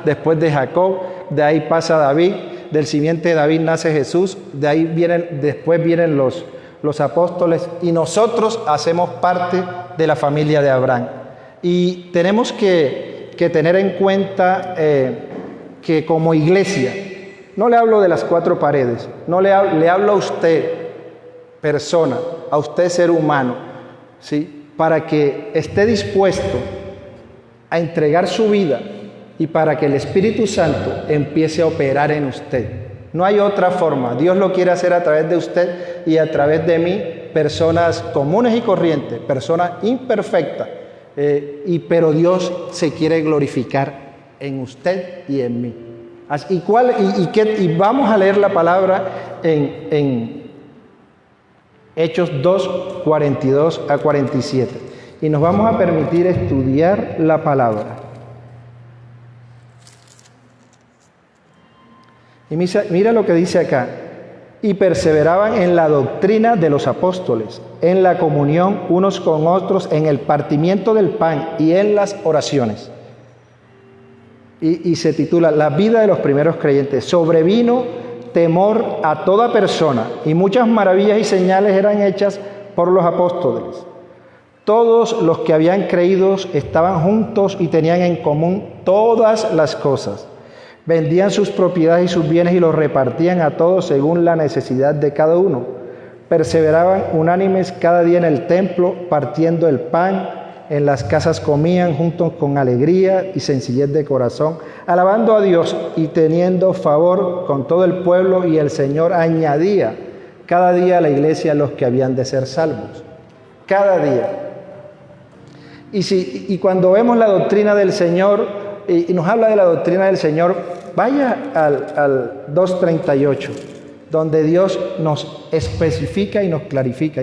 después de Jacob, de ahí pasa David, del simiente de David nace Jesús, de ahí después vienen los apóstoles y nosotros hacemos parte de la familia de Abraham. Y tenemos que tener en cuenta que como iglesia, no le hablo de las cuatro paredes, no le hablo a usted, persona, a usted ser humano, ¿sí? Para que esté dispuesto a entregar su vida y para que el Espíritu Santo empiece a operar en usted. No hay otra forma. Dios lo quiere hacer a través de usted y a través de mí, personas comunes y corrientes, personas imperfectas, pero Dios se quiere glorificar en usted y en mí. Y vamos a leer la palabra en Hechos 2, 42 a 47. Y nos vamos a permitir estudiar la palabra. Y mira lo que dice acá. Y perseveraban en la doctrina de los apóstoles, en la comunión unos con otros, en el partimiento del pan y en las oraciones. Y se titula La vida de los primeros creyentes. Sobrevino temor a toda persona y muchas maravillas y señales eran hechas por los apóstoles. Todos los que habían creído estaban juntos y tenían en común todas las cosas. Vendían sus propiedades y sus bienes y los repartían a todos según la necesidad de cada uno. Perseveraban unánimes cada día en el templo, partiendo el pan. En las casas comían juntos con alegría y sencillez de corazón, alabando a Dios y teniendo favor con todo el pueblo, y el Señor añadía cada día a la iglesia los que habían de ser salvos. Cada día. Y cuando vemos la doctrina del Señor, y nos habla de la doctrina del Señor, vaya al 2:38, donde Dios nos especifica y nos clarifica.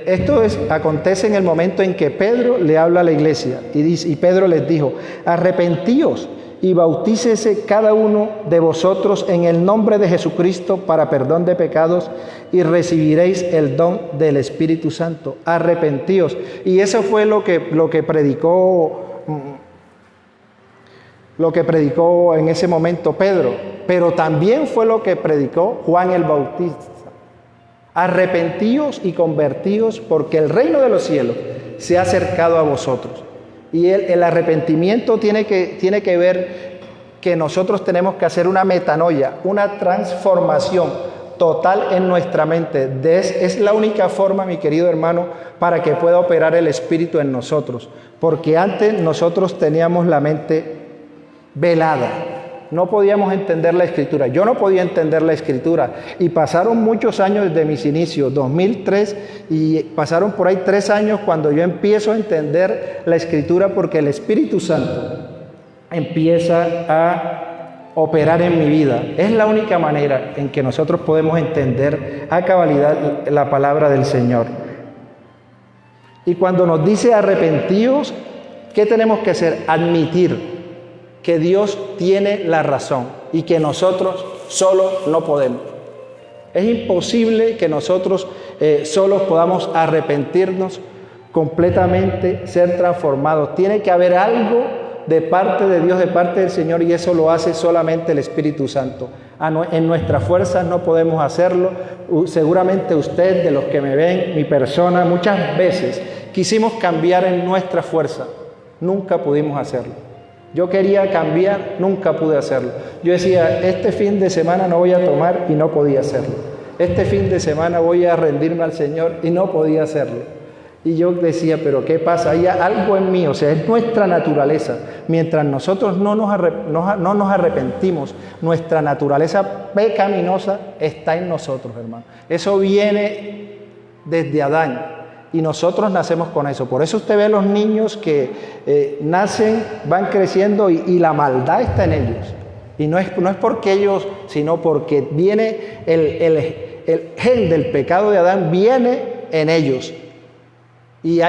Esto acontece en el momento en que Pedro le habla a la iglesia y Pedro les dijo: arrepentíos y bautícese cada uno de vosotros en el nombre de Jesucristo para perdón de pecados y recibiréis el don del Espíritu Santo. Arrepentíos. Y eso fue lo que predicó en ese momento Pedro, pero también fue lo que predicó Juan el Bautista. Arrepentíos y convertíos porque el reino de los cielos se ha acercado a vosotros. Y el arrepentimiento tiene que ver que nosotros tenemos que hacer una metanoia, una transformación total en nuestra mente. Es la única forma, mi querido hermano, para que pueda operar el Espíritu en nosotros. Porque antes nosotros teníamos la mente velada. No podíamos entender la Escritura. Yo no podía entender la Escritura. Y pasaron muchos años desde mis inicios, 2003, y pasaron por ahí 3 años cuando yo empiezo a entender la Escritura, porque el Espíritu Santo empieza a operar en mi vida. Es la única manera en que nosotros podemos entender a cabalidad la palabra del Señor. Y cuando nos dice arrepentíos, ¿qué tenemos que hacer? Admitir que Dios tiene la razón y que nosotros solos no podemos. Es imposible que nosotros solos podamos arrepentirnos completamente, ser transformados. Tiene que haber algo de parte de Dios, de parte del Señor, y eso lo hace solamente el Espíritu Santo. En nuestras fuerzas no podemos hacerlo. Seguramente usted, de los que me ven, mi persona, muchas veces quisimos cambiar en nuestra fuerza. Nunca pudimos hacerlo. Yo quería cambiar, nunca pude hacerlo. Yo decía, este fin de semana no voy a tomar, y no podía hacerlo. Este fin de semana voy a rendirme al Señor, y no podía hacerlo. Y yo decía, pero ¿qué pasa? Hay algo en mí, o sea, es nuestra naturaleza. Mientras nosotros no nos arrepentimos, nuestra naturaleza pecaminosa está en nosotros, hermano. Eso viene desde Adán. Y nosotros nacemos con eso. Por eso usted ve a los niños que nacen, van creciendo y la maldad está en ellos. Y no es porque ellos, sino porque viene el gen del pecado de Adán, viene en ellos. Y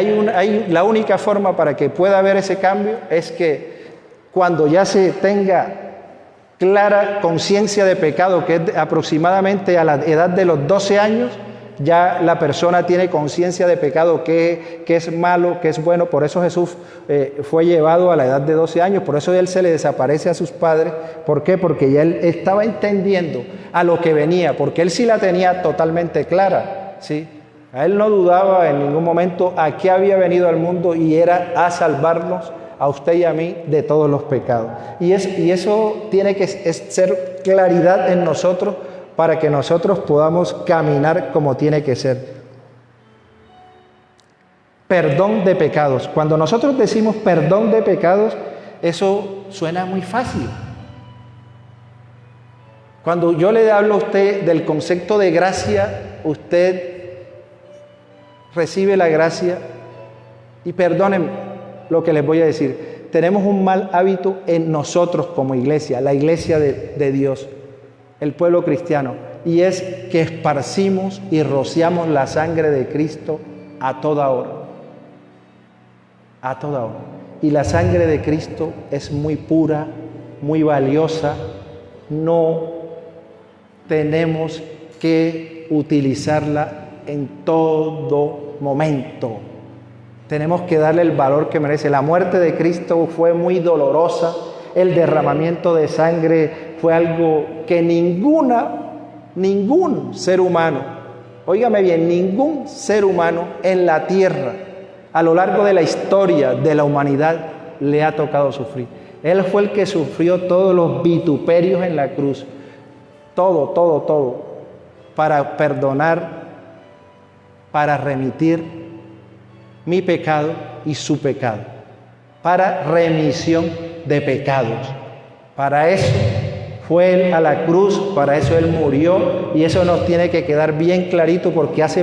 la única forma para que pueda haber ese cambio es que cuando ya se tenga clara conciencia de pecado, que es aproximadamente a la edad de los 12 años, ya la persona tiene conciencia de pecado, qué es malo, qué es bueno. Por eso Jesús fue llevado a la edad de 12 años, por eso él se le desaparece a sus padres. ¿Por qué? Porque ya él estaba entendiendo a lo que venía, porque él sí la tenía totalmente clara, ¿sí? A él no dudaba en ningún momento a qué había venido al mundo, y era a salvarnos a usted y a mí de todos los pecados. Y eso tiene que ser claridad en nosotros para que nosotros podamos caminar como tiene que ser. Perdón de pecados. Cuando nosotros decimos perdón de pecados, eso suena muy fácil. Cuando yo le hablo a usted del concepto de gracia, usted recibe la gracia. Y perdónenme lo que les voy a decir, tenemos un mal hábito en nosotros como iglesia, la iglesia de Dios, el pueblo cristiano, y es que esparcimos y rociamos la sangre de Cristo a toda hora, a toda hora. Y la sangre de Cristo es muy pura, muy valiosa, no tenemos que utilizarla en todo momento. Tenemos que darle el valor que merece. La muerte de Cristo fue muy dolorosa. El derramamiento de sangre fue algo que ningún ser humano, óigame bien, ningún ser humano en la tierra, a lo largo de la historia de la humanidad, le ha tocado sufrir. Él fue el que sufrió todos los vituperios en la cruz. Todo, para perdonar, para remitir mi pecado y su pecado, para remisión de pecados. Para eso fue Él a la cruz, para eso Él murió, y eso nos tiene que quedar bien clarito, porque esa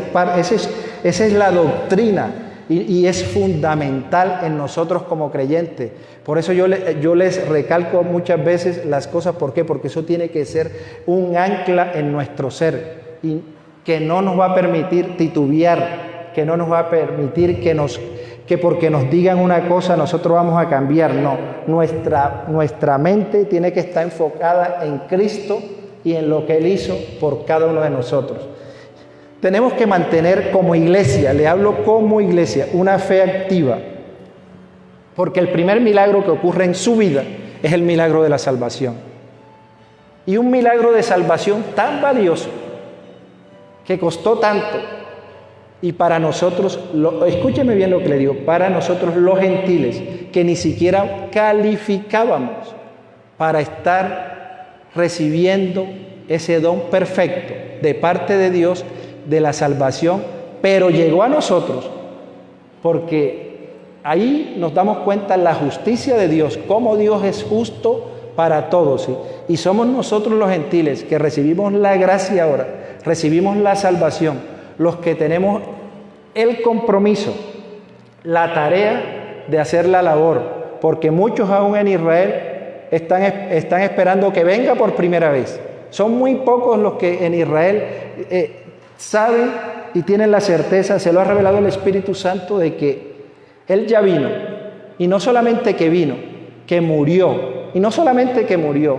es la doctrina y es fundamental en nosotros como creyentes. Por eso yo les recalco muchas veces las cosas. ¿Por qué? Porque eso tiene que ser un ancla en nuestro ser, y que no nos va a permitir titubear, que no nos va a permitir que porque nos digan una cosa nosotros vamos a cambiar. No, nuestra mente tiene que estar enfocada en Cristo y en lo que Él hizo por cada uno de nosotros. Tenemos que mantener como iglesia, le hablo como iglesia, una fe activa, porque el primer milagro que ocurre en su vida es el milagro de la salvación. Y un milagro de salvación tan valioso, que costó tanto. Y para nosotros, escúcheme bien lo que le digo, para nosotros los gentiles, que ni siquiera calificábamos para estar recibiendo ese don perfecto de parte de Dios de la salvación, pero llegó a nosotros, porque ahí nos damos cuenta la justicia de Dios, cómo Dios es justo para todos, ¿sí? Y somos nosotros los gentiles que recibimos la gracia ahora, recibimos la salvación, los que tenemos el compromiso, la tarea de hacer la labor, porque muchos aún en Israel están esperando que venga por primera vez. Son muy pocos los que en Israel saben y tienen la certeza, se lo ha revelado el Espíritu Santo, de que Él ya vino, y no solamente que vino, que murió, y no solamente que murió,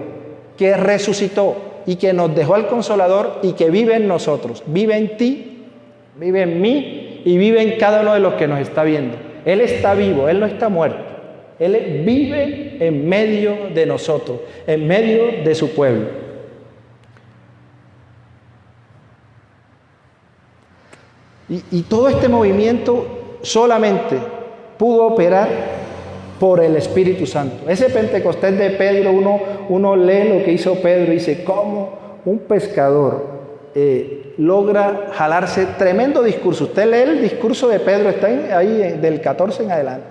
que resucitó y que nos dejó al Consolador y que vive en nosotros, vive en ti, vive en mí y vive en cada uno de los que nos está viendo. Él está vivo, Él no está muerto. Él vive en medio de nosotros, en medio de su pueblo. Y todo este movimiento solamente pudo operar por el Espíritu Santo. Ese Pentecostés de Pedro, uno lee lo que hizo Pedro y dice, ¿cómo un pescador logra jalarse tremendo discurso? Usted lee el discurso de Pedro, está ahí del 14 en adelante,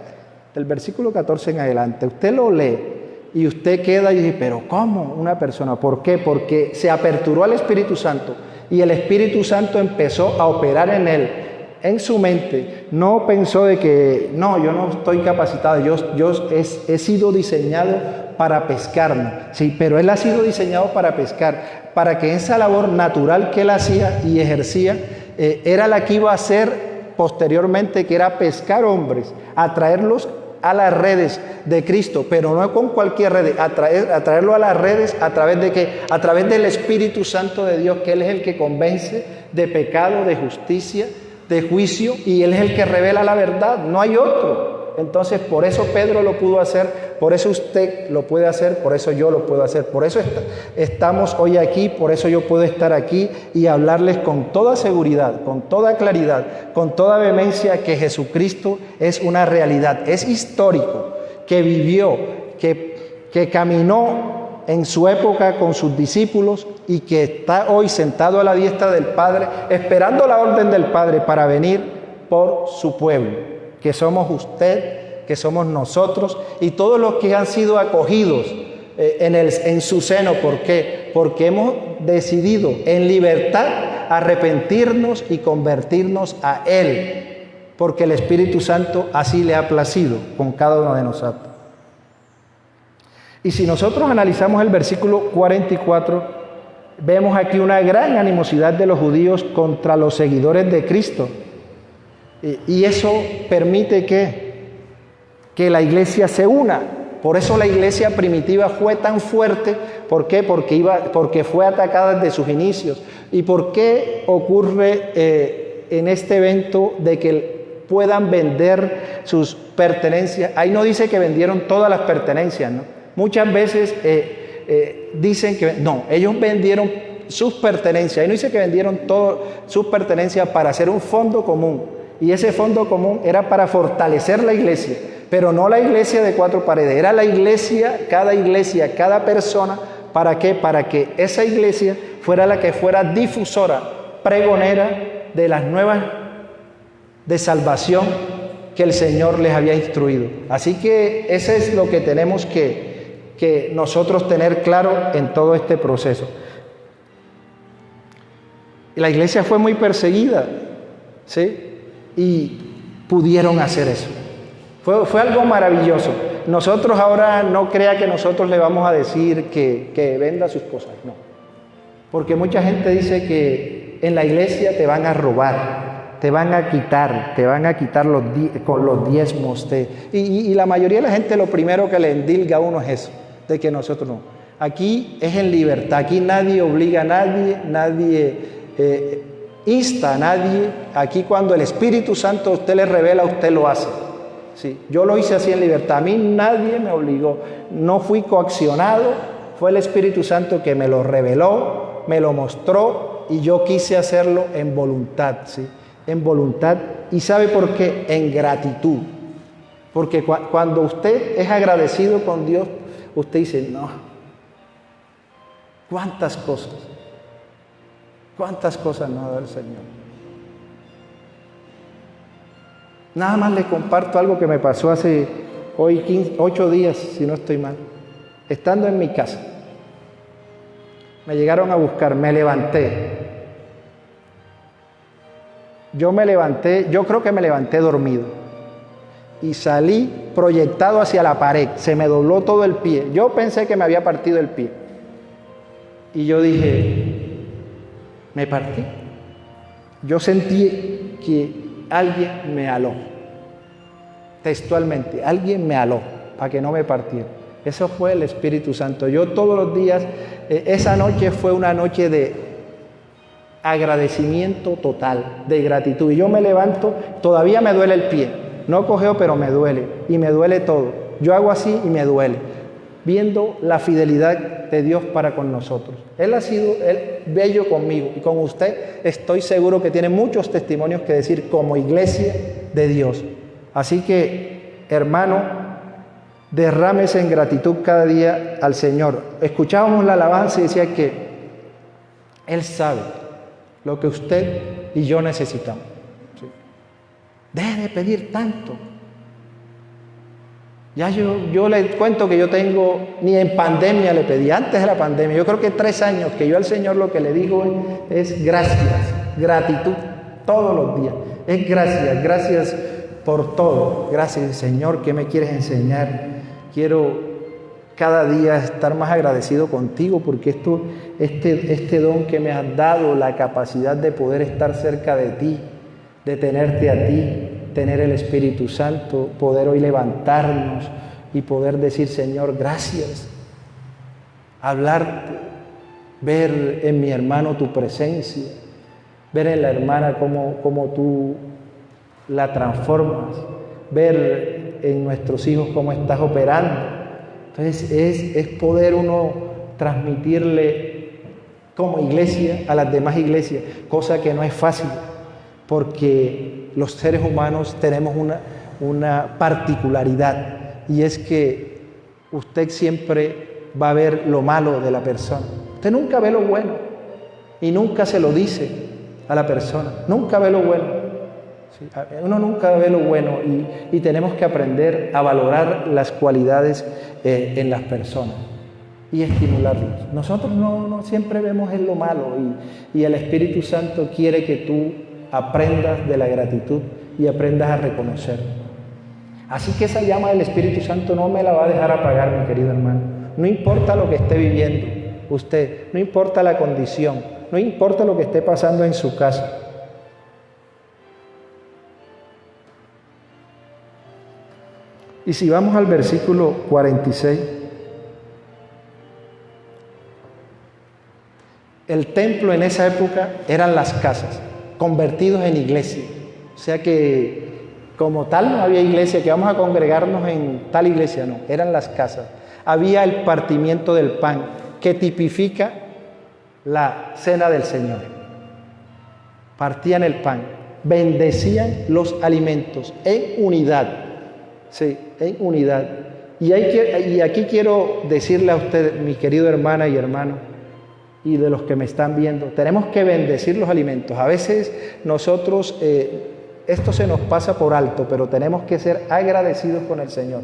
del versículo 14 en adelante. Usted lo lee y usted queda y dice, pero ¿cómo una persona? ¿Por qué? Porque se aperturó al Espíritu Santo y el Espíritu Santo empezó a operar en él, en su mente. No pensó de que, no, yo no estoy capacitado, yo he sido diseñado para pescar, sí, pero él ha sido diseñado para pescar, para que esa labor natural que él hacía y ejercía era la que iba a hacer posteriormente, que era pescar hombres, atraerlos a las redes de Cristo, pero no con cualquier red, atraerlo a las redes a través de ¿qué? A través del Espíritu Santo de Dios, que Él es el que convence de pecado, de justicia, de juicio, y Él es el que revela la verdad, no hay otro. Entonces, por eso Pedro lo pudo hacer, por eso usted lo puede hacer, por eso yo lo puedo hacer, por eso estamos hoy aquí, por eso yo puedo estar aquí y hablarles con toda seguridad, con toda claridad, con toda vehemencia que Jesucristo es una realidad, es histórico, que vivió, que caminó en su época con sus discípulos y que está hoy sentado a la diestra del Padre, esperando la orden del Padre para venir por su pueblo, que somos usted, que somos nosotros y todos los que han sido acogidos en su seno. ¿Por qué? Porque hemos decidido en libertad arrepentirnos y convertirnos a Él, porque el Espíritu Santo así le ha placido con cada uno de nosotros. Y si nosotros analizamos el versículo 44, vemos aquí una gran animosidad de los judíos contra los seguidores de Cristo. Y eso permite que la iglesia se una. Por eso la iglesia primitiva fue tan fuerte. ¿Por qué? Porque fue atacada desde sus inicios. ¿Y por qué ocurre en este evento de que puedan vender sus pertenencias? Ahí no dice que vendieron todas las pertenencias, ¿no? Muchas veces dicen que no, ellos vendieron sus pertenencias. Ahí no dice que vendieron todas sus pertenencias para hacer un fondo común. Y ese fondo común era para fortalecer la iglesia, pero no la iglesia de cuatro paredes, era la iglesia, cada persona. ¿Para qué? Para que esa iglesia fuera la que fuera difusora, pregonera de las nuevas de salvación que el Señor les había instruido. Así que eso es lo que tenemos que nosotros tener claro en todo este proceso. La iglesia fue muy perseguida, ¿sí? Y pudieron hacer eso. Fue algo maravilloso. Nosotros ahora no crea que nosotros le vamos a decir que venda sus cosas, no. Porque mucha gente dice que en la iglesia te van a robar, te van a quitar los diezmos. Y la mayoría de la gente lo primero que le endilga a uno es eso, de que nosotros no. Aquí es en libertad, aquí nadie obliga a nadie insta a nadie. Aquí cuando el Espíritu Santo a usted le revela, usted lo hace. Sí, yo lo hice así en libertad, a mí nadie me obligó, no fui coaccionado, fue el Espíritu Santo que me lo reveló, me lo mostró y yo quise hacerlo en voluntad, ¿sí? En voluntad. ¿Y sabe por qué? En gratitud. Porque cuando usted es agradecido con Dios, usted dice, no, ¿cuántas cosas nos da el Señor? Nada más le comparto algo que me pasó hace 8 días, si no estoy mal. Estando en mi casa, me llegaron a buscar, me levanté. Yo creo que me levanté dormido. Y salí proyectado hacia la pared, se me dobló todo el pie. Yo pensé que me había partido el pie. Y yo dije, me partí. Yo sentí que alguien me aló, textualmente, alguien me aló para que no me partiera. Eso fue el Espíritu Santo. Yo todos los días, esa noche fue una noche de agradecimiento total, de gratitud. Y yo me levanto, todavía me duele el pie, no cojeo, pero me duele, y me duele todo. Yo hago así y me duele, viendo la fidelidad de Dios para con nosotros. Él ha sido bello conmigo y con usted estoy seguro que tiene muchos testimonios que decir como iglesia de Dios. Así que, hermano, derrámese en gratitud cada día al Señor. Escuchábamos la alabanza y decía que Él sabe lo que usted y yo necesitamos. ¿Sí? Deje de pedir tanto. Ya yo le cuento que yo tengo, ni en pandemia le pedí, antes de la pandemia, yo creo que 3 años que yo al Señor lo que le digo es gracias, gratitud, todos los días. Es gracias por todo. Gracias, Señor, ¿qué me quieres enseñar? Quiero cada día estar más agradecido contigo porque este don que me has dado, la capacidad de poder estar cerca de ti, de tenerte a ti, tener el Espíritu Santo, poder hoy levantarnos y poder decir, Señor, gracias. Hablarte, ver en mi hermano tu presencia, ver en la hermana cómo tú la transformas, ver en nuestros hijos cómo estás operando. Entonces es poder uno transmitirle como iglesia a las demás iglesias, cosa que no es fácil, porque los seres humanos tenemos una particularidad, y es que usted siempre va a ver lo malo de la persona. Usted nunca ve lo bueno y nunca se lo dice a la persona, nunca ve lo bueno. Sí, uno nunca ve lo bueno, y tenemos que aprender a valorar las cualidades en las personas y estimularlos. Nosotros no siempre vemos en lo malo, y el Espíritu Santo quiere que tú aprendas de la gratitud y aprendas a reconocer. Así que esa llama del Espíritu Santo no me la va a dejar apagar, mi querido hermano. No importa lo que esté viviendo usted, no importa la condición, no importa lo que esté pasando en su casa. Y si vamos al versículo 46, el templo en esa época eran las casas, convertidos en iglesia. O sea que como tal no había iglesia, que vamos a congregarnos en tal iglesia, no, eran las casas. Había el partimiento del pan, que tipifica la cena del Señor. Partían el pan, bendecían los alimentos en unidad. Sí, en unidad. Y aquí quiero decirle a usted, mi querido hermana y hermano, y de los que me están viendo, tenemos que bendecir los alimentos. A veces nosotros, esto se nos pasa por alto, pero tenemos que ser agradecidos con el Señor.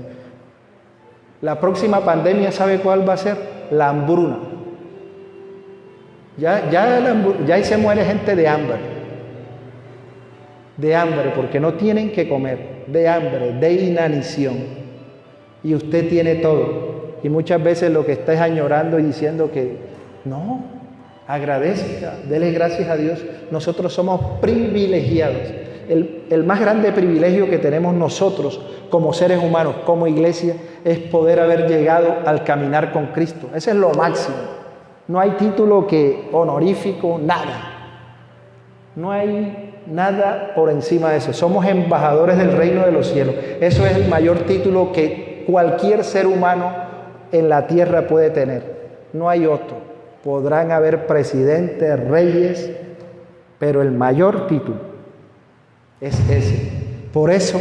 La próxima pandemia, ¿sabe cuál va a ser? La hambruna. Ya ahí se muere gente de hambre, porque no tienen que comer, de hambre, de inanición. Y usted tiene todo. Y muchas veces lo que está es añorando y diciendo que no, agradezca, dele gracias a Dios. Nosotros somos privilegiados. El más grande privilegio que tenemos nosotros como seres humanos, como iglesia, es poder haber llegado al caminar con Cristo. Ese es lo máximo. No hay título honorífico, nada. No hay nada por encima de eso. Somos embajadores del reino de los cielos. Eso es el mayor título que cualquier ser humano en la tierra puede tener. No hay otro. Podrán haber presidentes, reyes, pero el mayor título es ese. Por eso,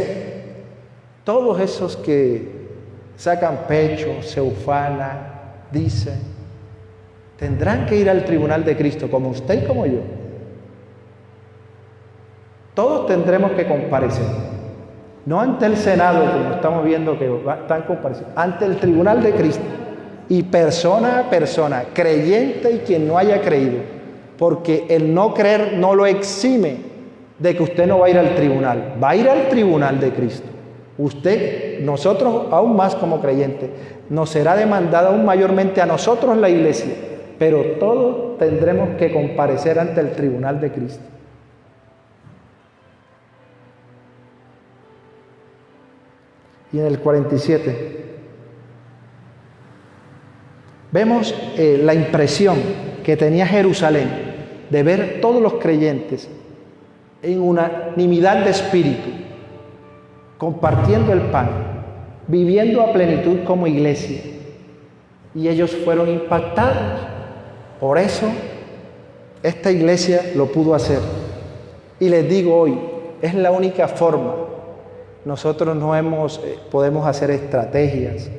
todos esos que sacan pecho, se ufanan, dicen, tendrán que ir al tribunal de Cristo, como usted y como yo. Todos tendremos que comparecer, no ante el Senado, como estamos viendo que están compareciendo, ante el tribunal de Cristo, y persona a persona, creyente y quien no haya creído, porque el no creer no lo exime de que usted no va a ir al tribunal, va a ir al tribunal de Cristo. Usted, nosotros aún más como creyentes, nos será demandada aún mayormente a nosotros la iglesia, pero todos tendremos que comparecer ante el tribunal de Cristo. Y en el 47 vemos la impresión que tenía Jerusalén de ver todos los creyentes en unanimidad de espíritu, compartiendo el pan, viviendo a plenitud como iglesia. Y ellos fueron impactados. Por eso esta iglesia lo pudo hacer. Y les digo hoy, es la única forma. Nosotros podemos hacer estrategias,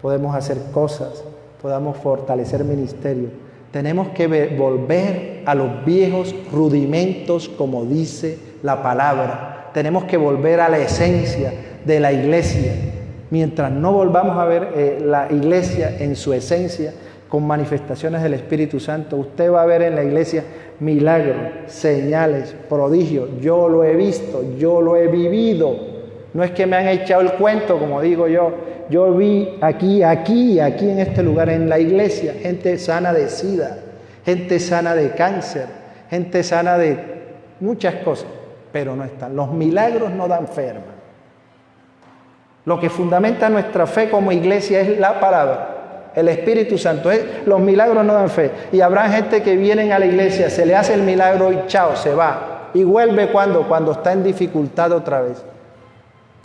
podemos hacer cosas, podemos fortalecer ministerios. Tenemos que volver a los viejos rudimentos, como dice la palabra. Tenemos que volver a la esencia de la iglesia. Mientras no volvamos a ver la iglesia en su esencia, con manifestaciones del Espíritu Santo, usted va a ver en la iglesia milagros, señales, prodigios. Yo lo he visto, yo lo he vivido. No es que me han echado el cuento, como digo yo. Yo vi aquí en este lugar, en la iglesia, gente sana de SIDA, gente sana de cáncer, gente sana de muchas cosas, pero no están. Los milagros no dan fe, hermano. Lo que fundamenta nuestra fe como iglesia es la palabra, el Espíritu Santo. Los milagros no dan fe. Y habrá gente que vienen a la iglesia, se le hace el milagro y chao, se va. Y vuelve cuando está en dificultad otra vez.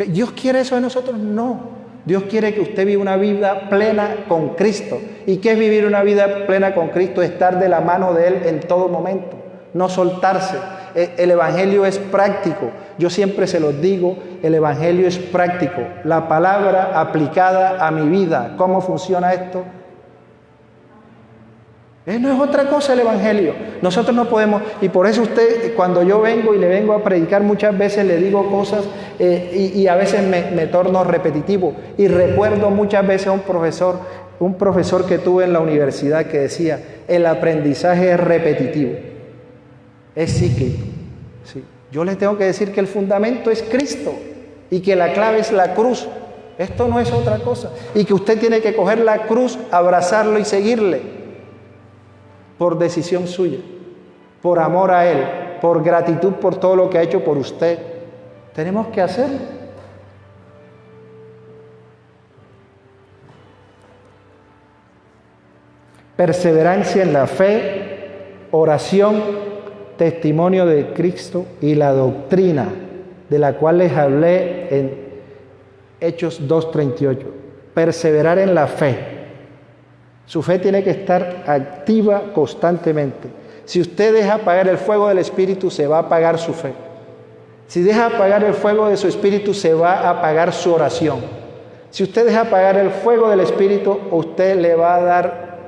¿Dios quiere eso de nosotros? No. Dios quiere que usted viva una vida plena con Cristo. ¿Y qué es vivir una vida plena con Cristo? Estar de la mano de Él en todo momento, no soltarse. El Evangelio es práctico. Yo siempre se los digo, el Evangelio es práctico. La palabra aplicada a mi vida. ¿Cómo funciona esto? No es otra cosa el Evangelio. Nosotros no podemos, y por eso usted, cuando yo vengo y le vengo a predicar, muchas veces le digo cosas y a veces me torno repetitivo. Y recuerdo muchas veces a un profesor que tuve en la universidad que decía, el aprendizaje es repetitivo, es cíclico. Sí. Yo les tengo que decir que el fundamento es Cristo y que la clave es la cruz. Esto no es otra cosa. Y que usted tiene que coger la cruz, abrazarlo y seguirle. Por decisión suya, por amor a Él, por gratitud por todo lo que ha hecho por usted. Tenemos que hacerlo. Perseverancia en la fe, oración, testimonio de Cristo y la doctrina, de la cual les hablé en Hechos 2:38. Perseverar en la fe. Su fe tiene que estar activa constantemente. Si usted deja apagar el fuego del Espíritu, se va a apagar su fe. Si deja apagar el fuego de su Espíritu, se va a apagar su oración. Si usted deja apagar el fuego del Espíritu, usted le va a dar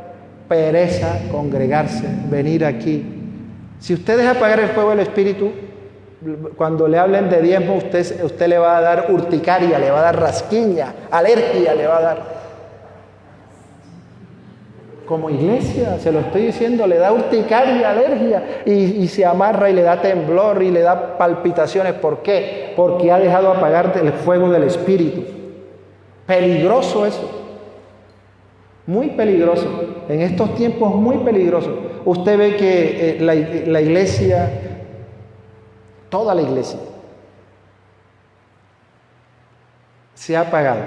pereza congregarse, venir aquí. Si usted deja apagar el fuego del Espíritu, cuando le hablen de diezmo, usted le va a dar urticaria, le va a dar rasquiña, alergia le va a dar. Como iglesia, se lo estoy diciendo, le da urticaria, alergia y se amarra y le da temblor y le da palpitaciones. ¿Por qué? Porque ha dejado apagar el fuego del Espíritu. Peligroso eso. Muy peligroso. En estos tiempos muy peligroso. Usted ve que la iglesia, toda la iglesia, se ha apagado.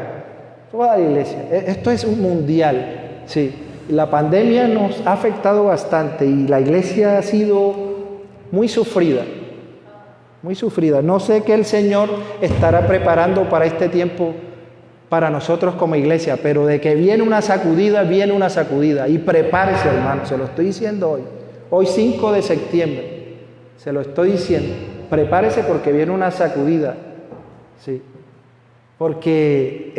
Toda la iglesia. Esto es un mundial, sí. La pandemia nos ha afectado bastante y la iglesia ha sido muy sufrida, muy sufrida. No sé qué el Señor estará preparando para este tiempo para nosotros como iglesia, pero de que viene una sacudida, viene una sacudida. Y prepárese, hermano, se lo estoy diciendo hoy 5 de septiembre, se lo estoy diciendo. Prepárese porque viene una sacudida, sí, porque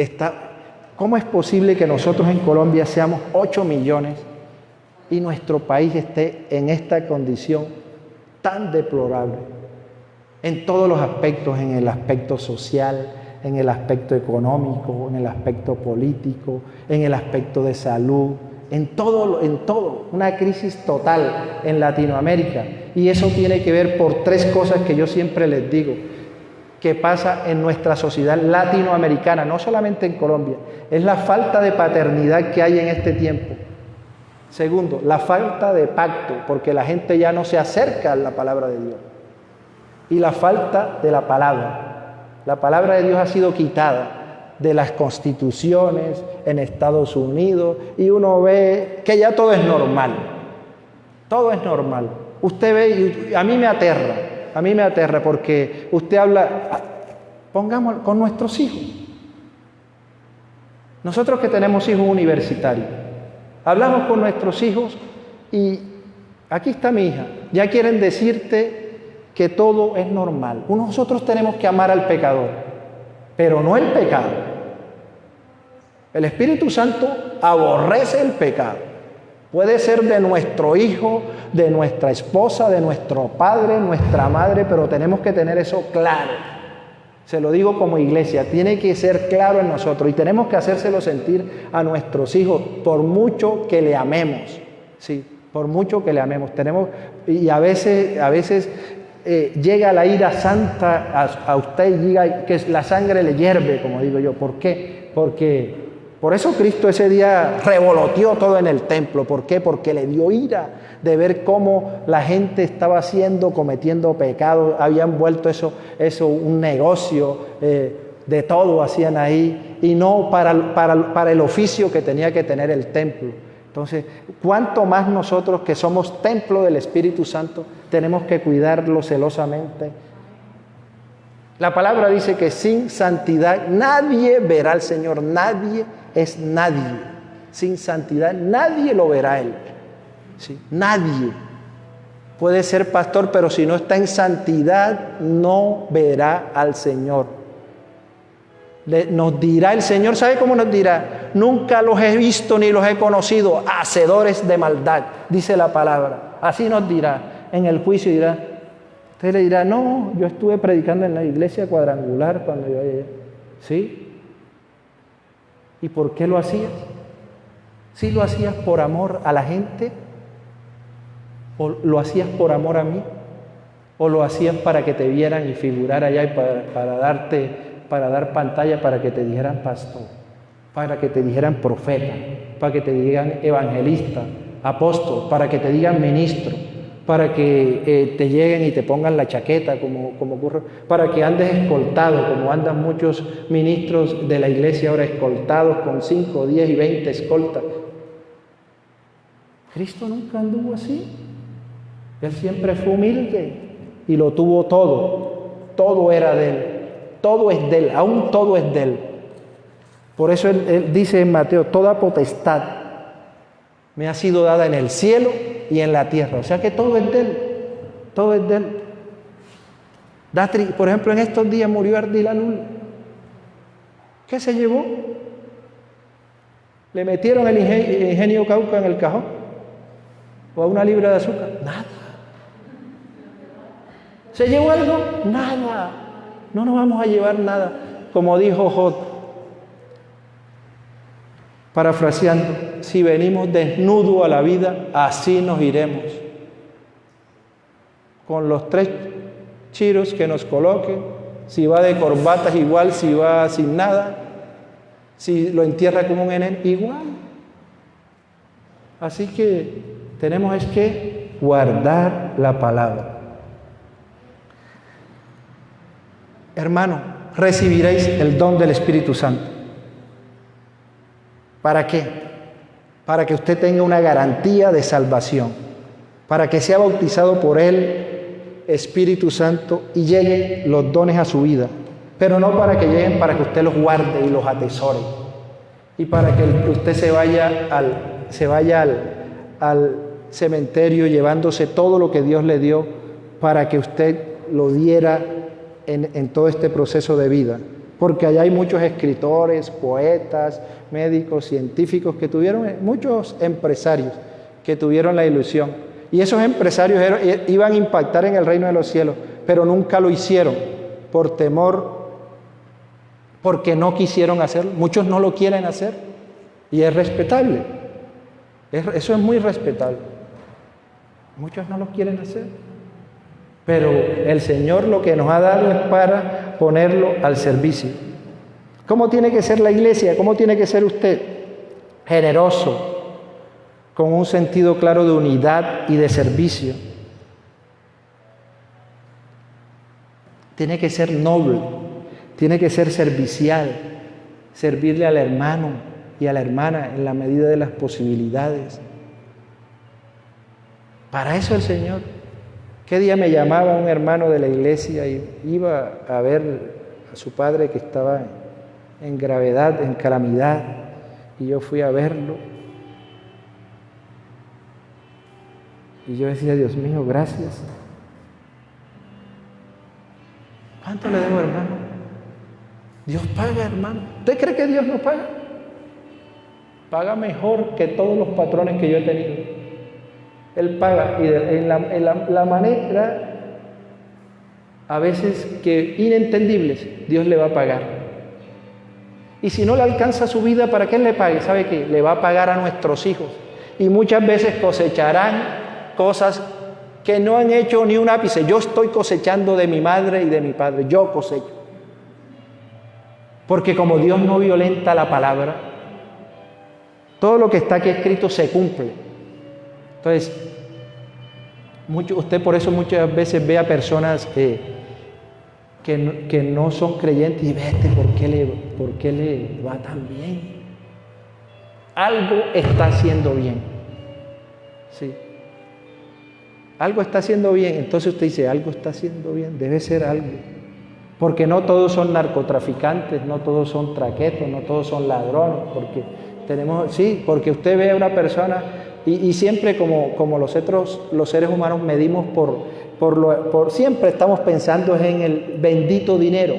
¿cómo es posible que nosotros en Colombia seamos 8 millones y nuestro país esté en esta condición tan deplorable? En todos los aspectos, en el aspecto social, en el aspecto económico, en el aspecto político, en el aspecto de salud, en todo, una crisis total en Latinoamérica. Y eso tiene que ver por 3 cosas que yo siempre les digo, que pasa en nuestra sociedad latinoamericana, no solamente en Colombia. Es la falta de paternidad que hay en este tiempo. Segundo, la falta de pacto, porque la gente ya no se acerca a la palabra de Dios. Y la falta de la palabra. La palabra de Dios ha sido quitada de las constituciones en Estados Unidos y uno ve que ya todo es normal. Todo es normal. Usted ve, y a mí me aterra porque usted habla, pongamos con nuestros hijos. Nosotros que tenemos hijos universitarios, hablamos con nuestros hijos y aquí está mi hija, ya quieren decirte que todo es normal. Nosotros tenemos que amar al pecador, pero no el pecado. El Espíritu Santo aborrece el pecado. Puede ser de nuestro hijo, de nuestra esposa, de nuestro padre, nuestra madre, pero tenemos que tener eso claro. Se lo digo como iglesia, tiene que ser claro en nosotros y tenemos que hacérselo sentir a nuestros hijos, por mucho que le amemos, sí, por mucho que le amemos. Y a veces llega la ira santa a usted y diga que la sangre le hierve, como digo yo. ¿Por qué? Porque por eso Cristo ese día revoloteó todo en el templo. ¿Por qué? Porque le dio ira de ver cómo la gente estaba cometiendo pecados, habían vuelto eso un negocio, de todo hacían ahí, y no para el oficio que tenía que tener el templo. Entonces, ¿cuánto más nosotros que somos templo del Espíritu Santo tenemos que cuidarlo celosamente? La palabra dice que sin santidad nadie verá al Señor, nadie es nadie. Sin santidad nadie lo verá a Él. ¿Sí? Nadie. Puede ser pastor, pero si no está en santidad no verá al Señor. Nos dirá el Señor, ¿sabe cómo nos dirá? Nunca los he visto ni los he conocido, hacedores de maldad, dice la palabra. Así nos dirá en el juicio, dirá. Usted le dirá, no, yo estuve predicando en la iglesia cuadrangular cuando yo allá. ¿Sí? ¿Y por qué lo hacías? ¿Sí lo hacías por amor a la gente? ¿O lo hacías por amor a mí? ¿O lo hacías para que te vieran y figurar allá y para dar pantalla, para que te dijeran pastor, para que te dijeran profeta, para que te digan evangelista, apóstol, para que te digan ministro, para que te lleguen y te pongan la chaqueta como ocurre, para que andes escoltado, como andan muchos ministros de la iglesia ahora escoltados con 5, 10 y 20 escoltas? Cristo nunca anduvo así. Él siempre fue humilde y lo tuvo todo. Todo era de Él. Todo es de Él. Aún todo es de Él. Por eso él dice en Mateo, toda potestad me ha sido dada en el cielo y en la tierra. O sea que todo es de Él. Todo es de Él. Por ejemplo, en estos días murió Ardilanul. ¿Qué se llevó? ¿Le metieron el ingenio Cauca en el cajón? ¿O a una libra de azúcar? Nada. ¿Se llevó algo? Nada. No nos vamos a llevar nada. Como dijo Job, parafraseando, si venimos desnudos a la vida, así nos iremos. Con los 3 chiros que nos coloquen, si va de corbatas igual, si va sin nada, si lo entierra como un enén, igual. Así que tenemos es que guardar la palabra. Hermano, recibiréis el don del Espíritu Santo. ¿Para qué? Para que usted tenga una garantía de salvación, para que sea bautizado por el Espíritu Santo y lleguen los dones a su vida, pero no para que lleguen para que usted los guarde y los atesore, y para que usted se vaya al cementerio llevándose todo lo que Dios le dio para que usted lo diera en todo este proceso de vida. Porque allá hay muchos escritores, poetas, médicos, científicos que tuvieron, muchos empresarios que tuvieron la ilusión. Y esos empresarios iban a impactar en el reino de los cielos, pero nunca lo hicieron por temor, porque no quisieron hacerlo. Muchos no lo quieren hacer y es respetable. Eso es muy respetable. Muchos no lo quieren hacer. Pero el Señor lo que nos ha dado es para ponerlo al servicio. ¿Cómo tiene que ser la iglesia? ¿Cómo tiene que ser usted? Generoso, con un sentido claro de unidad y de servicio. Tiene que ser noble, tiene que ser servicial, servirle al hermano y a la hermana en la medida de las posibilidades. Para eso el Señor. ¿Qué día me llamaba un hermano de la iglesia y iba a ver a su padre que estaba en gravedad, en calamidad, y yo fui a verlo? Y yo decía, Dios mío, gracias. ¿Cuánto le debo, hermano? Dios paga, hermano. ¿Usted cree que Dios no paga? Paga mejor que todos los patrones que yo he tenido. Él paga, y en la manera a veces que inentendibles, Dios le va a pagar. Y si no le alcanza su vida, ¿para qué Él le pague? ¿Sabe qué? Le va a pagar a nuestros hijos. Y muchas veces cosecharán cosas que no han hecho ni un ápice. Yo estoy cosechando de mi madre y de mi padre. Yo cosecho. Porque como Dios no violenta la palabra, todo lo que está aquí escrito se cumple. Entonces, usted por eso muchas veces ve a personas que no son creyentes y vete, ¿por qué le va tan bien? Algo está haciendo bien. Sí. Algo está haciendo bien. Entonces usted dice, algo está haciendo bien, debe ser algo. Porque no todos son narcotraficantes, no todos son traquetos, no todos son ladrones, porque usted ve a una persona y siempre como los seres humanos medimos siempre estamos pensando en el bendito dinero.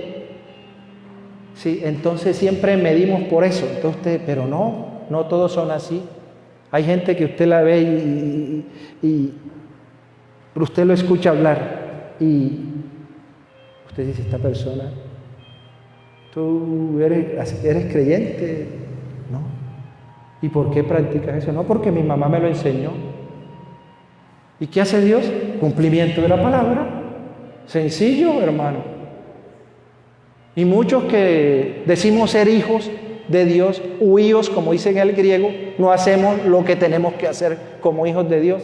Sí, entonces siempre medimos por eso. Entonces pero no todos son así. Hay gente que usted la ve y usted lo escucha hablar y usted dice, esta persona, ¿tú eres creyente? No. ¿Y por qué practicas eso? No, porque mi mamá me lo enseñó. ¿Y qué hace Dios? Cumplimiento de la palabra. Sencillo, hermano. Y muchos que decimos ser hijos de Dios, huíos, como dice en el griego, no hacemos lo que tenemos que hacer como hijos de Dios.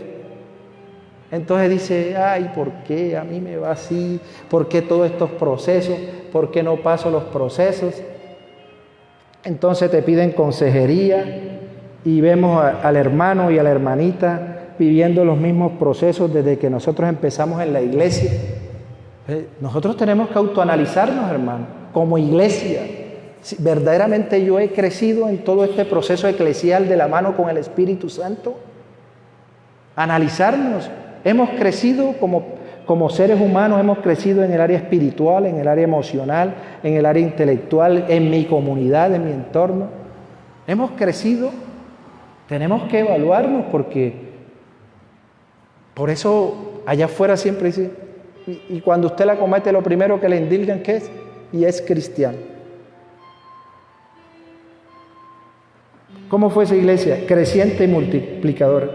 Entonces dice, ay, ¿por qué a mí me va así? ¿Por qué todos estos procesos? ¿Por qué no paso los procesos? Entonces te piden consejería y vemos al hermano y a la hermanita viviendo los mismos procesos desde que nosotros empezamos en la iglesia. Nosotros tenemos que autoanalizarnos, hermano, como iglesia. Si verdaderamente yo he crecido en todo este proceso eclesial de la mano con el Espíritu Santo. Analizarnos. Hemos crecido como seres humanos, hemos crecido en el área espiritual, en el área emocional, en el área intelectual, en mi comunidad, en mi entorno. Hemos crecido. Tenemos que evaluarnos porque por eso allá afuera siempre dice, y cuando usted la comete lo primero que le indilgan ¿qué es? Y es cristiano. ¿Cómo fue esa iglesia? Creciente y multiplicadora.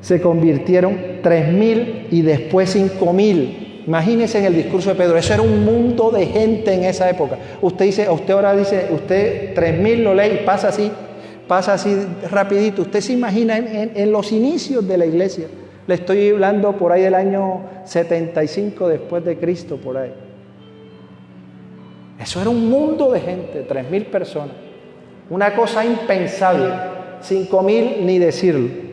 Se convirtieron 3,000 y después 5,000. Imagínense en el discurso de Pedro, eso era un mundo de gente en esa época. Usted ahora dice, 3,000 lo lee y pasa así rapidito. Usted se imagina en los inicios de la iglesia. Le estoy hablando por ahí del año 75 después de Cristo, por ahí. Eso era un mundo de gente, 3,000 personas. Una cosa impensable. 5,000 ni decirlo.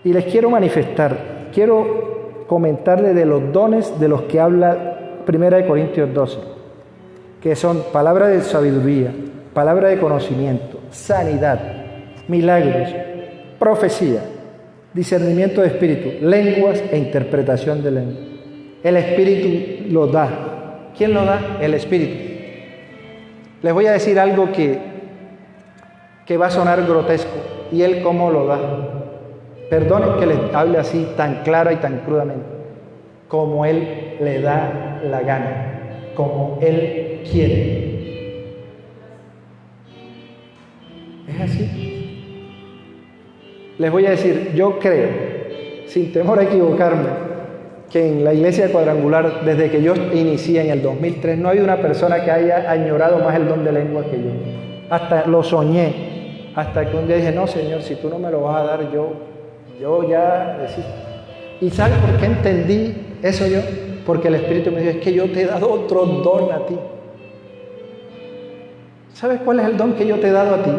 Y les quiero quiero comentarles de los dones de los que habla 1 Corintios 12, que son palabra de sabiduría, palabra de conocimiento, sanidad, milagros, profecía, discernimiento de espíritu, lenguas e interpretación de lenguas. El Espíritu lo da. ¿Quién lo da? El Espíritu. Les voy a decir algo que va a sonar grotesco. ¿Y Él cómo lo da? Perdonen que les hable así tan clara y tan crudamente. Como Él le da la gana. Como Él quiere. Es así. Les voy a decir, yo creo, sin temor a equivocarme, que en la iglesia cuadrangular, desde que yo inicié en el 2003, no hay una persona que haya añorado más el don de lengua que yo. Hasta lo soñé, hasta que un día dije, no, Señor, si tú no me lo vas a dar, yo ya desisto. ¿Y sabes por qué entendí eso yo? Porque el Espíritu me dijo, es que yo te he dado otro don a ti. ¿Sabes cuál es el don que yo te he dado a ti?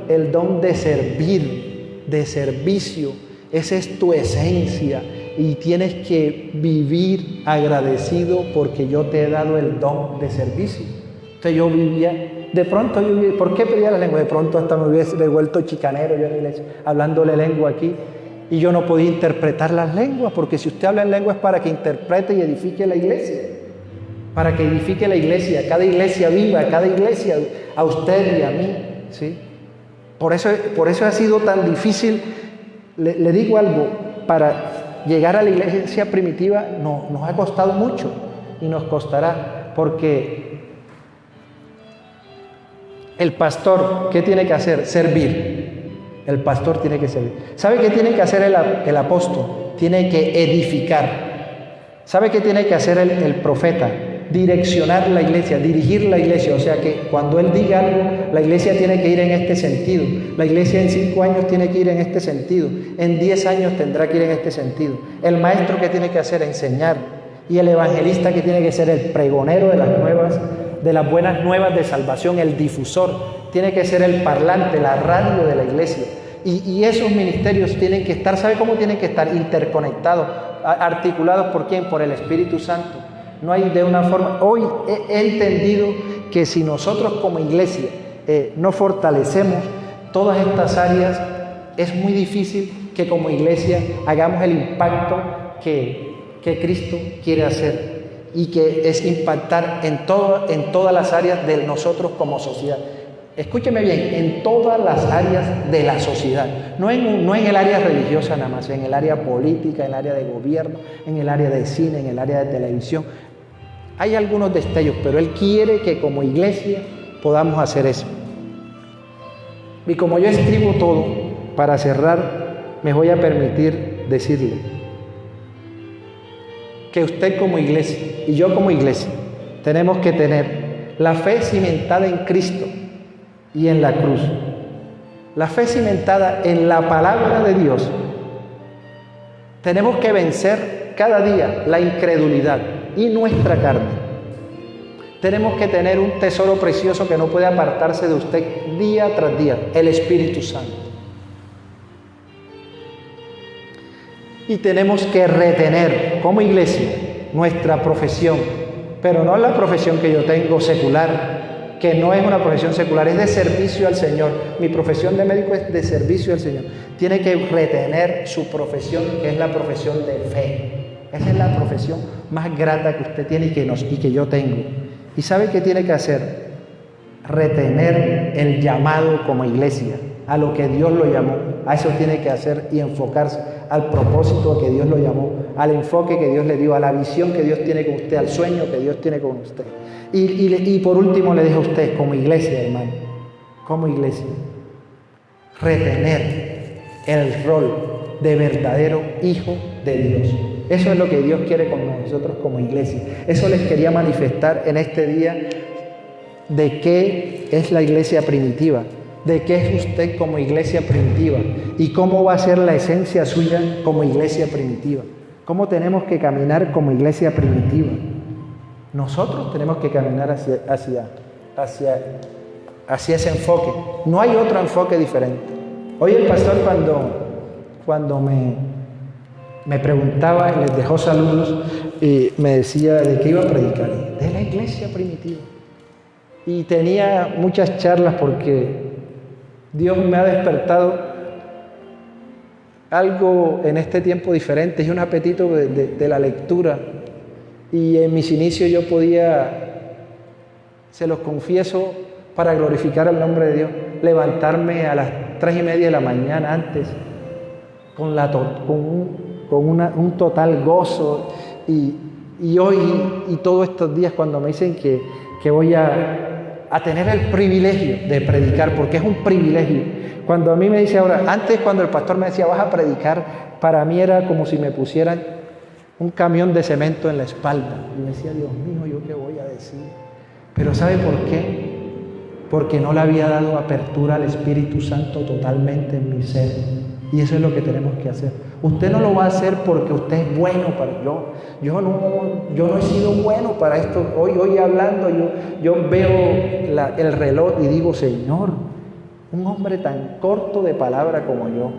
El don de servir, de servicio. Esa es tu esencia. Y tienes que vivir agradecido porque yo te he dado el don de servicio. Entonces yo vivía, ¿por qué pedía la lengua? De pronto hasta me hubiese vuelto chicanero yo en la iglesia, hablándole lengua aquí. Y yo no podía interpretar las lenguas, porque si usted habla en lengua es para que interprete y edifique la iglesia. Para que edifique la iglesia, cada iglesia viva, cada iglesia, a usted y a mí. ¿Sí? Por eso ha sido tan difícil. Le digo algo, para llegar a la iglesia primitiva nos ha costado mucho y nos costará, porque el pastor, ¿qué tiene que hacer? Servir. El pastor tiene que servir. ¿Sabe qué tiene que hacer el apóstol? Tiene que edificar. ¿Sabe qué tiene que hacer el profeta? direccionar la iglesia, dirigir la iglesia. O sea que cuando Él diga algo, la iglesia tiene que ir en este sentido. La iglesia en 5 años tiene que ir en este sentido. En 10 años tendrá que ir en este sentido. El maestro que tiene que hacer, enseñar. Y el evangelista que tiene que ser el pregonero de las buenas nuevas de salvación, el difusor. Tiene que ser el parlante, la radio de la iglesia. Y esos ministerios tienen que estar, ¿sabe cómo tienen que estar? Interconectados, articulados ¿por quién? Por el Espíritu Santo. No hay de una forma. Hoy he entendido que si nosotros como iglesia no fortalecemos todas estas áreas, es muy difícil que como iglesia hagamos el impacto que Cristo quiere hacer y que es impactar en todas las áreas de nosotros como sociedad. Escúcheme bien, en todas las áreas de la sociedad, no en el área religiosa nada más, en el área política, en el área de gobierno, en el área de cine, en el área de televisión. Hay algunos destellos, pero Él quiere que como iglesia podamos hacer eso. Y como yo escribo todo, para cerrar, me voy a permitir decirle que usted como iglesia y yo como iglesia tenemos que tener la fe cimentada en Cristo y en la cruz. La fe cimentada en la palabra de Dios. Tenemos que vencer cada día la incredulidad y nuestra carne. Tenemos que tener un tesoro precioso que no puede apartarse de usted día tras día, el Espíritu Santo. Y tenemos que retener como iglesia nuestra profesión, pero no la profesión que yo tengo secular, que no es una profesión secular, es de servicio al Señor. Mi profesión de médico es de servicio al Señor. Tiene que retener su profesión, que es la profesión de fe. Esa es la profesión más grata que usted tiene y que yo tengo. ¿Y sabe qué tiene que hacer? Retener el llamado como iglesia, a lo que Dios lo llamó. A eso tiene que hacer y enfocarse, al propósito a que Dios lo llamó, al enfoque que Dios le dio, a la visión que Dios tiene con usted, al sueño que Dios tiene con usted. Y por último le dejo a usted, como iglesia, hermano, como iglesia, retener el rol de verdadero hijo de Dios. Eso es lo que Dios quiere con nosotros como iglesia. Eso les quería manifestar en este día de qué es la iglesia primitiva, de qué es usted como iglesia primitiva y cómo va a ser la esencia suya como iglesia primitiva. Cómo tenemos que caminar como iglesia primitiva. Nosotros tenemos que caminar hacia ese enfoque. No hay otro enfoque diferente. Hoy el pastor cuando me preguntaba y les dejó saludos y me decía de qué iba a predicar. De la iglesia primitiva. Y tenía muchas charlas porque Dios me ha despertado algo en este tiempo diferente. Es un apetito de la lectura. Y en mis inicios yo podía, se los confieso, para glorificar el nombre de Dios, levantarme a las 3:30 de la mañana antes, con un total gozo. Y hoy y todos estos días cuando me dicen que voy a tener el privilegio de predicar, porque es un privilegio. Cuando a mí me dice ahora, antes cuando el pastor me decía vas a predicar, para mí era como si me pusieran un camión de cemento en la espalda. Y me decía, Dios mío, ¿yo qué voy a decir? Pero ¿sabe por qué? Porque no le había dado apertura al Espíritu Santo totalmente en mi ser. Y eso es lo que tenemos que hacer. Usted no lo va a hacer porque usted es bueno para yo no he sido bueno para esto. Hoy hablando, yo veo el reloj y digo, Señor, un hombre tan corto de palabra como yo,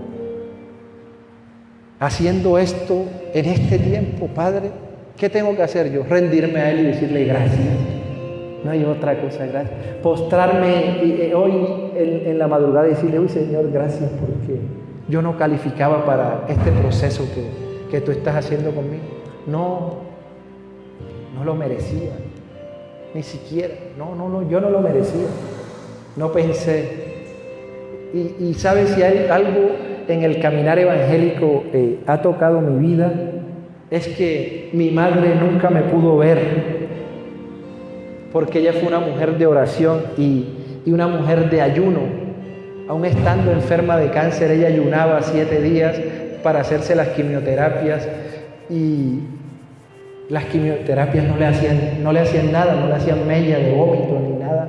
haciendo esto en este tiempo, Padre, ¿qué tengo que hacer yo? Rendirme a Él y decirle gracias. No hay otra cosa, gracias. Postrarme hoy en la madrugada y decirle, uy Señor, gracias porque yo no calificaba para este proceso que tú estás haciendo conmigo. No lo merecía, ni siquiera. Yo no lo merecía. No pensé. Y ¿sabes si hay algo en el caminar evangélico ha tocado mi vida? Es que mi madre nunca me pudo ver, porque ella fue una mujer de oración y una mujer de ayuno. Aún estando enferma de cáncer, ella ayunaba 7 días para hacerse las quimioterapias y Las quimioterapias no le hacían nada, no le hacían mella de vómito ni nada.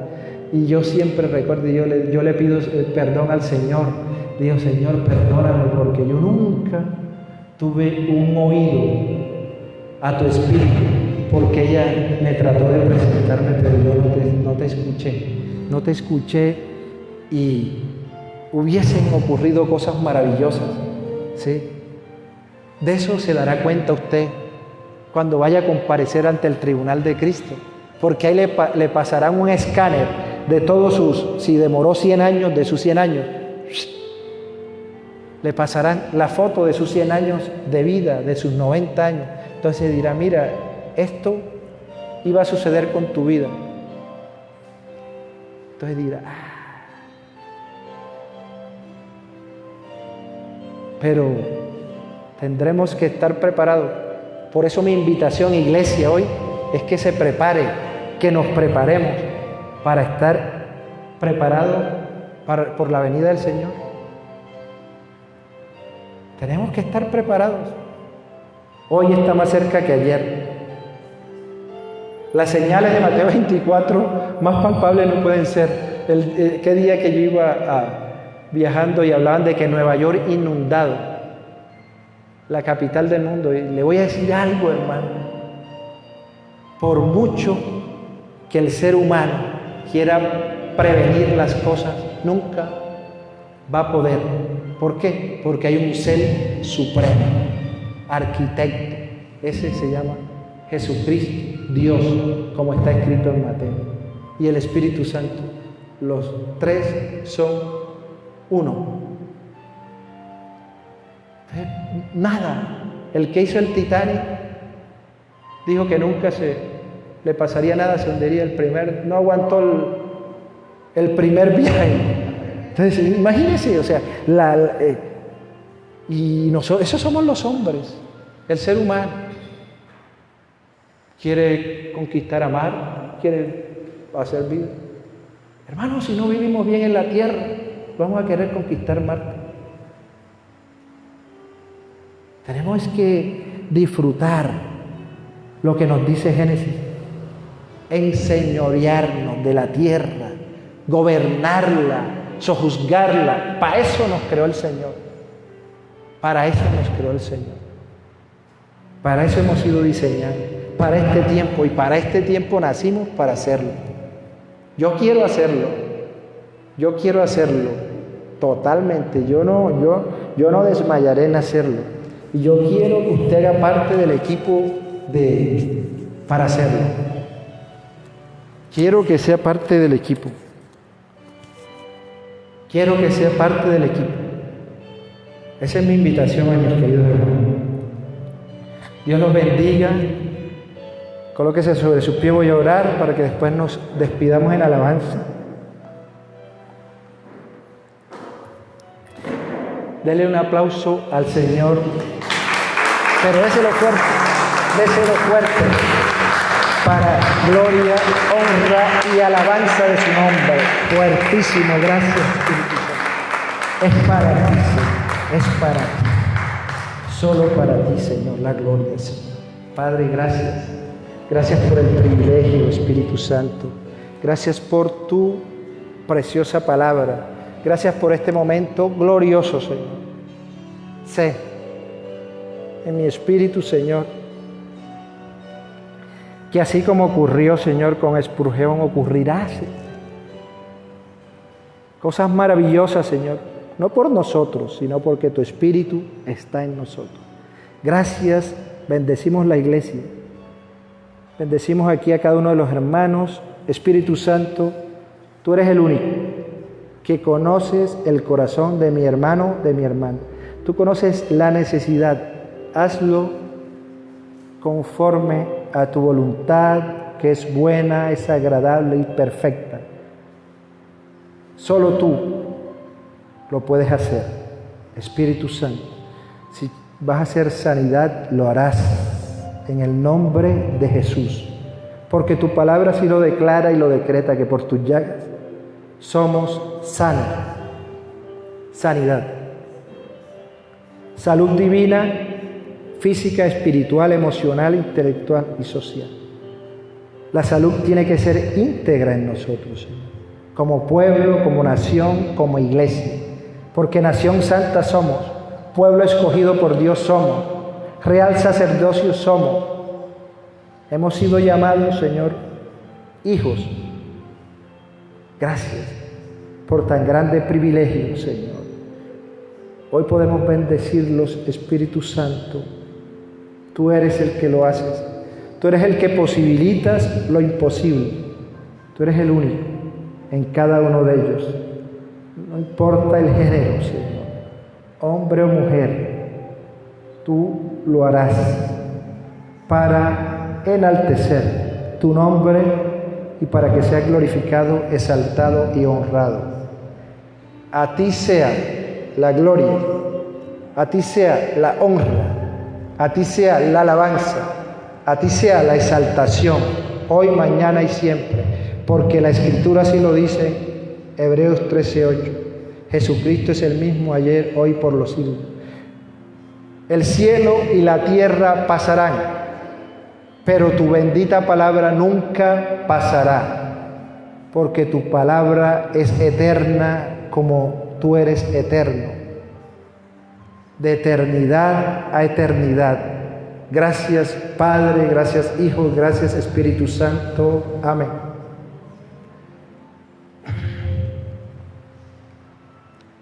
Y yo siempre recuerdo, yo le pido perdón al Señor. Digo, Señor, perdóname, porque yo nunca tuve un oído a tu espíritu, porque ella me trató de presentarme, pero yo no te escuché y hubiesen ocurrido cosas maravillosas, ¿sí? De eso se dará cuenta usted cuando vaya a comparecer ante el tribunal de Cristo, porque ahí le pasarán un escáner de todos si demoró 100 años, de sus 100 años, le pasarán la foto de sus 100 años de vida, de sus 90 años. Entonces dirá, mira, esto iba a suceder con tu vida. Entonces dirá, pero tendremos que estar preparados. Por eso mi invitación, iglesia, hoy es que se prepare, que nos preparemos para estar preparados por la venida del Señor. Tenemos que estar preparados. Hoy está más cerca que ayer. Las señales de Mateo 24 más palpables no pueden ser. ¿Qué día que yo iba viajando y hablaban de que Nueva York inundado, la capital del mundo? Y le voy a decir algo, hermano. Por mucho que el ser humano quiera prevenir las cosas, nunca va a poder. ¿Por qué? Porque hay un ser supremo, arquitecto. Ese se llama Jesucristo, Dios, como está escrito en Mateo. Y el Espíritu Santo. Los tres son uno. Nada. El que hizo el Titanic dijo que nunca le pasaría nada, se hundiría no aguantó el primer viaje. Entonces, imagínense, o sea, y nosotros, esos somos los hombres, el ser humano. Quiere conquistar a Marte, quiere hacer vida. Hermanos, si no vivimos bien en la tierra, vamos a querer conquistar Marte. Tenemos que disfrutar lo que nos dice Génesis, enseñorearnos de la tierra, gobernarla, sojuzgarla. Para eso nos creó el Señor. Para eso nos creó el Señor. Para eso hemos sido diseñados. Para este tiempo. Y para este tiempo nacimos para hacerlo. Yo quiero hacerlo. Yo quiero hacerlo. Totalmente. Yo no desmayaré en hacerlo. Y yo quiero que usted haga parte del equipo para hacerlo. Quiero que sea parte del equipo. Quiero que sea parte del equipo. Esa es mi invitación a mis queridos hermanos. Dios los bendiga. Colóquese sobre su pie, voy a orar para que después nos despidamos en alabanza. Dele un aplauso al Señor. Pero déselo fuerte, para gloria, honra y alabanza de su nombre. Fuertísimo, gracias, Espíritu Santo. Es para ti, Señor, es para ti. Solo para ti, Señor, la gloria, Señor. Padre, gracias. Gracias por el privilegio, Espíritu Santo. Gracias por tu preciosa palabra. Gracias por este momento glorioso, Señor. Sé en mi espíritu, Señor, que así como ocurrió, Señor, con Spurgeon, ocurrirá, Señor. Cosas maravillosas, Señor, no por nosotros, sino porque tu Espíritu está en nosotros. Gracias, bendecimos la iglesia. Bendecimos aquí a cada uno de los hermanos. Espíritu Santo, tú eres el único que conoces el corazón de mi hermano, de mi hermana. Tú conoces la necesidad. Hazlo conforme a tu voluntad, que es buena, es agradable y perfecta. Solo tú lo puedes hacer, Espíritu Santo. Si vas a hacer sanidad, lo harás en el nombre de Jesús. Porque tu palabra así lo declara y lo decreta, que por tus llagas somos sanos. Sanidad, salud divina, física, espiritual, emocional, intelectual y social. La salud tiene que ser íntegra en nosotros, Señor, como pueblo, como nación, como iglesia, porque nación santa somos, pueblo escogido por Dios somos, real sacerdocio somos. Hemos sido llamados, Señor, hijos. Gracias por tan grande privilegio, Señor. Hoy podemos bendecirlos, Espíritu Santo. Tú eres el que lo haces. Tú eres el que posibilitas lo imposible. Tú eres el único en cada uno de ellos. No importa el género, Señor, hombre o mujer, tú lo harás para enaltecer tu nombre y para que sea glorificado, exaltado y honrado. A ti sea la gloria, a ti sea la honra, a ti sea la alabanza, a ti sea la exaltación, hoy, mañana y siempre, porque la Escritura así lo dice, Hebreos 13:8. Jesucristo es el mismo ayer, hoy, por los siglos. El cielo y la tierra pasarán, pero tu bendita palabra nunca pasará, porque tu palabra es eterna como tú eres eterno, de eternidad a eternidad. Gracias, Padre, gracias, Hijo, gracias, Espíritu Santo. Amén.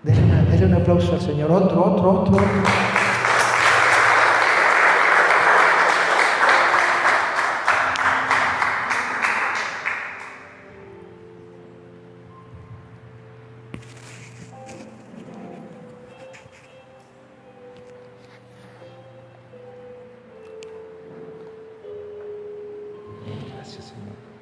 Denle un aplauso al Señor. Otro. Gracias, Señor.